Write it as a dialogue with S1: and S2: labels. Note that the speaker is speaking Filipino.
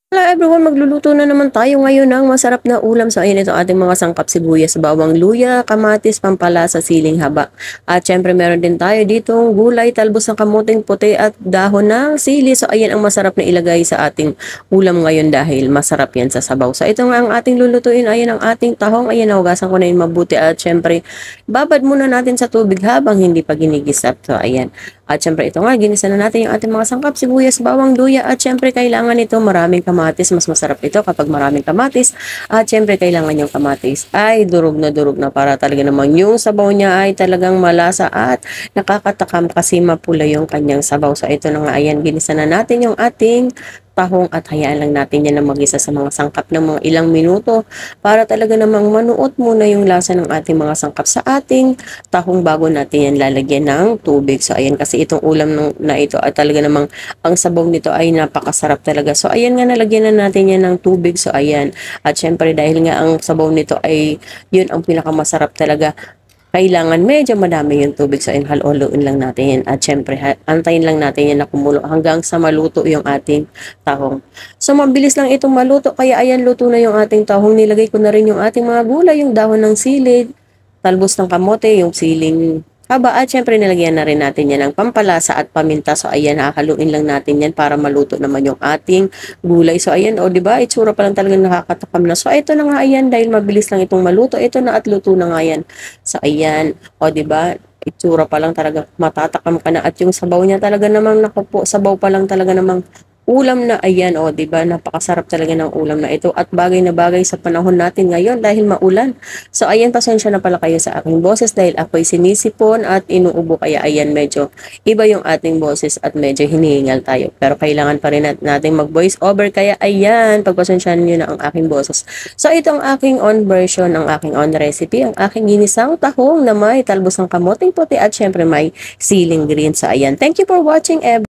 S1: Hello everyone, magluluto na naman tayo ngayon ng masarap na ulam. So ayan ito ating mga sangkap: sibuyas, bawang, luya, kamatis, pampalasa, siling haba. At syempre meron din tayo ditong gulay, talbos ng kamuting puti at dahon ng sili. So ayan ang masarap na ilagay sa ating ulam ngayon dahil masarap yan sa sabaw. So ito nga ang ating lulutuin. Ayan ang ating tahong. Ayan, nahugasan ko na yun mabuti at syempre babad muna natin sa tubig habang hindi pa ginigisap. So ayan. At syempre ito nga, ginisa na natin yung ating mga sangkap: sibuyas, bawang, luya, at syempre kailangan ito maraming kamatis. Mas masarap ito kapag maraming kamatis. At syempre kailangan yung kamatis ay durog na para talaga namang yung sabaw niya ay talagang malasa at nakakatakam kasi mapula yung kanyang sabaw. So ito na nga, ayan, ginisa na natin yung ating tahong at hayaan lang natin yan na mag-isa sa mga sangkap ng mga ilang minuto para talaga namang manuot muna yung lasa ng ating mga sangkap sa ating tahong bago natin yan lalagyan ng tubig. So ayan, kasi itong ulam na ito ay talaga namang ang sabaw nito ay napakasarap talaga. So ayan nga, nalagyan na natin yan ng tubig. So ayan, at syempre dahil nga ang sabaw nito ay yun ang pinakamasarap talaga, kailangan medyo madami yung tubig. So halo-haloin lang natin yan at syempre antayin lang natin yan na kumulo hanggang sa maluto yung ating tahong. So mabilis lang itong maluto, kaya ayan, luto na yung ating tahong. Nilagay ko na rin yung ating mga gulay, yung dahon ng sili, talbos ng kamote, yung siling haba, at syempre nilagyan na rin natin yan ng pampalasa at paminta. So ayan, hahaluin lang natin yan para maluto naman yung ating gulay. So ayan, o diba, itsura pa lang talaga nakakatakam na. So ito na nga, ayan, dahil mabilis lang itong maluto, ito na at luto na nga yan. So ayan, o diba, itsura pa lang talaga matatakam ka na at yung sabaw niya talaga namang nakupo, sabaw pa lang talaga namang ulam na. Ayan, o diba, napakasarap talaga ng ulam na ito at bagay na bagay sa panahon natin ngayon dahil maulan. So ayan, pasensya na pala kayo sa aking boses dahil ako'y sinisipon at inuubo, kaya ayan, medyo iba yung ating boses at medyo hinihingal tayo. Pero kailangan pa rin natin mag voice over, kaya ayan, pagpasensyahan nyo na ang aking boses. So ito ang aking on version, ang aking on recipe, ang aking ginisang tahong na may talbos ng kamoting puti at syempre may siling green. So ayan, thank you for watching everyone.